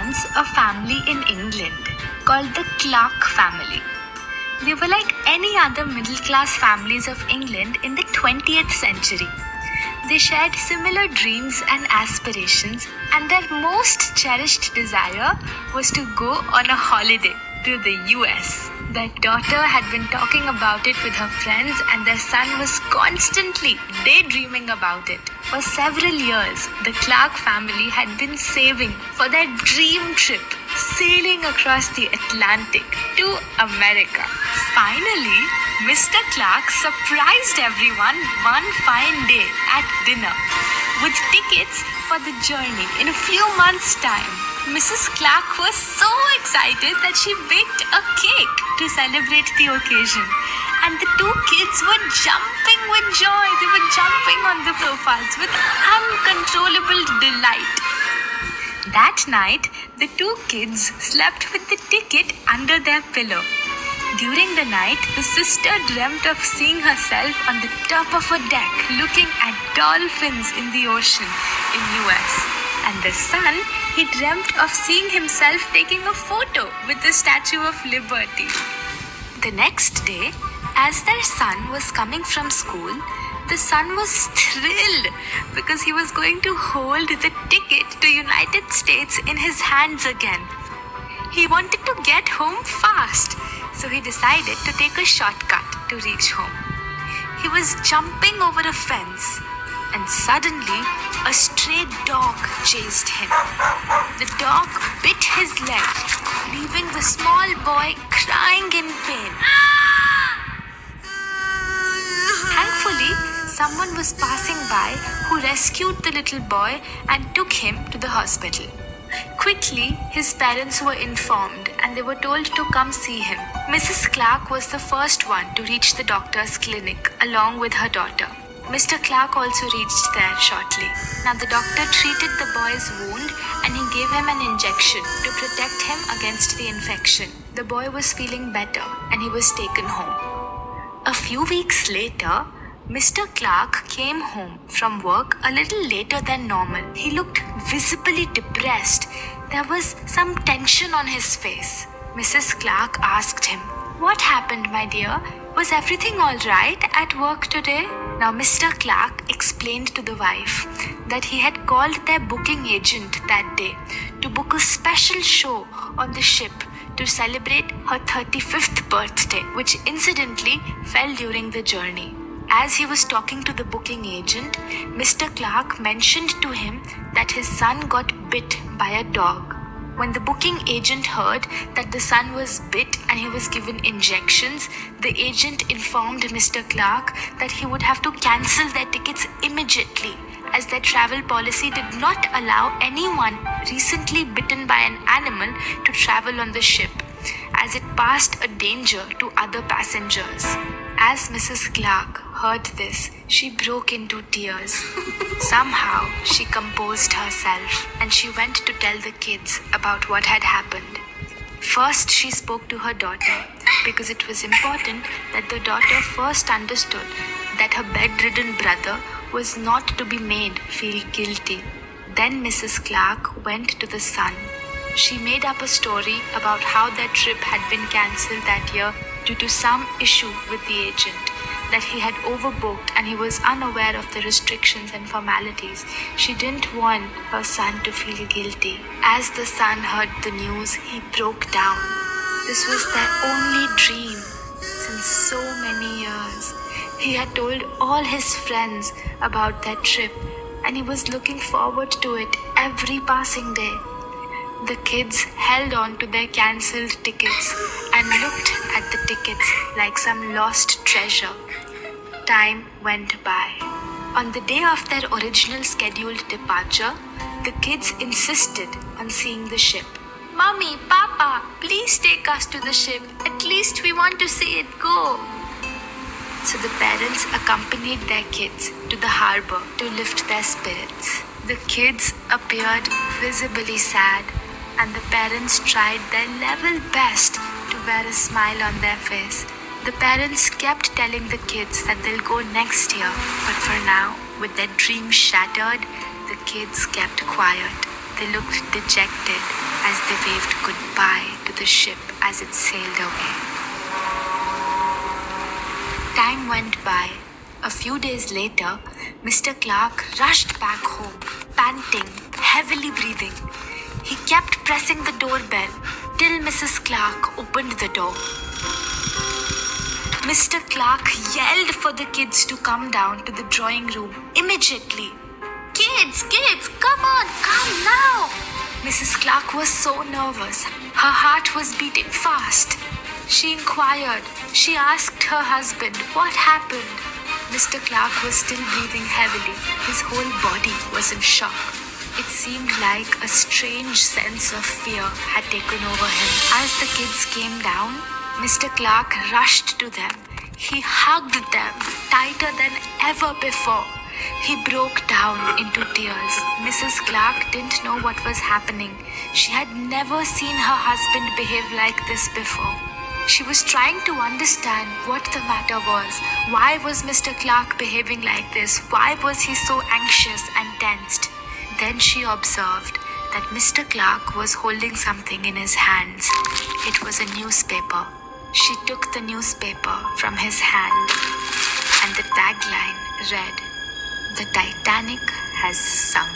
once a family in England called the Clark family. They were like any other middle-class families of England in the 20th century. They shared similar dreams and aspirations, and their most cherished desire was to go on a holiday to the US. Their daughter had been talking about it with her friends, and their son was constantly daydreaming about it. For several years, the Clark family had been saving for their dream trip, sailing across the Atlantic to America. Finally, Mr. Clark surprised everyone one fine day at dinner with tickets for the journey in a few months' time. Mrs. Clark was so excited that she baked a cake to celebrate the occasion. And the two kids were jumping with joy. They were jumping on the sofas with uncontrollable delight. That night, the two kids slept with the ticket under their pillow. During the night, the sister dreamt of seeing herself on the top of a deck looking at dolphins in the ocean in US. And the son, he dreamt of seeing himself taking a photo with the Statue of Liberty. The next day, as their son was coming from school, the son was thrilled because he was going to hold the ticket to United States in his hands again. He wanted to get home fast, so he decided to take a shortcut to reach home. He was jumping over a fence, and suddenly a stray dog chased him. The dog bit his leg, leaving the small boy crying in pain. Thankfully, someone was passing by who rescued the little boy and took him to the hospital. Quickly, his parents were informed and they were told to come see him. Mrs. Clark was the first one to reach the doctor's clinic along with her daughter. Mr. Clark also reached there shortly. Now the doctor treated the boy's wound and he gave him an injection to protect him against the infection. The boy was feeling better and he was taken home. A few weeks later, Mr. Clark came home from work a little later than normal. He looked visibly depressed. There was some tension on his face. Mrs. Clark asked him, "What happened, my dear? Was everything all right at work today?" Now, Mr. Clark explained to the wife that he had called their booking agent that day to book a special show on the ship to celebrate her 35th birthday, which incidentally fell during the journey. As he was talking to the booking agent, Mr. Clark mentioned to him that his son got bit by a dog. When the booking agent heard that the son was bit and he was given injections, the agent informed Mr. Clark that he would have to cancel their tickets immediately, as their travel policy did not allow anyone recently bitten by an animal to travel on the ship, as it posed a danger to other passengers. As Mrs. Clark heard this, she broke into tears. Somehow, she composed herself and she went to tell the kids about what had happened. First, she spoke to her daughter because it was important that the daughter first understood that her bedridden brother was not to be made feel guilty. Then Mrs. Clark went to the son. She made up a story about how their trip had been cancelled that year due to some issue with the agent, that he had overbooked and he was unaware of the restrictions and formalities. She didn't want her son to feel guilty. As the son heard the news, he broke down. This was their only dream since so many years. He had told all his friends about that trip and he was looking forward to it every passing day. The kids held on to their cancelled tickets and looked at the tickets like some lost treasure. Time went by. On the day of their original scheduled departure, the kids insisted on seeing the ship. "Mommy, Papa, please take us to the ship. At least we want to see it go." So the parents accompanied their kids to the harbor to lift their spirits. The kids appeared visibly sad, and the parents tried their level best to wear a smile on their face. The parents kept telling the kids that they'll go next year, but for now, with their dreams shattered, the kids kept quiet. They looked dejected. as they waved goodbye to the ship as it sailed away. Time went by. A few days later, Mr. Clark rushed back home, panting, heavily breathing. He kept pressing the doorbell till Mrs. Clark opened the door. Mr. Clark yelled for the kids to come down to the drawing room immediately. Kids, come on, come now! Mrs. Clark was so nervous. Her heart was beating fast. She inquired. She asked her husband what happened. Mr. Clark was still breathing heavily. His whole body was in shock. It seemed like a strange sense of fear had taken over him. As the kids came down, Mr. Clark rushed to them. He hugged them tighter than ever before. He broke down into tears. Mrs. Clark didn't know what was happening. She had never seen her husband behave like this before. She was trying to understand what the matter was. Why was Mr. Clark behaving like this? Why was he so anxious and tensed? Then she observed that Mr. Clark was holding something in his hands. It was a newspaper. She took the newspaper from his hand, and the tagline read, "The Titanic has sunk."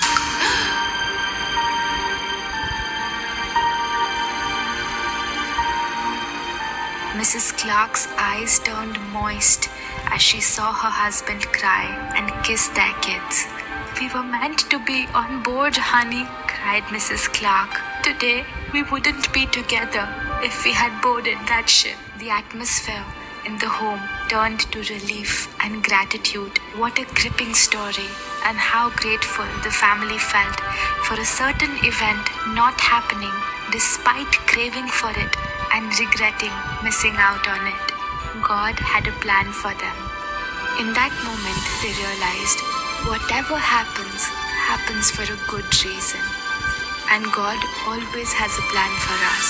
Mrs. Clark's eyes turned moist as she saw her husband cry and kiss their kids. "We were meant to be on board, honey," cried Mrs. Clark. "Today we wouldn't be together if we had boarded that ship." The atmosphere in the home turned to relief and gratitude. What a gripping story, and how grateful the family felt for a certain event not happening despite craving for it and regretting missing out on it. God had a plan for them. In that moment, they realized whatever happens, happens for a good reason. And God always has a plan for us.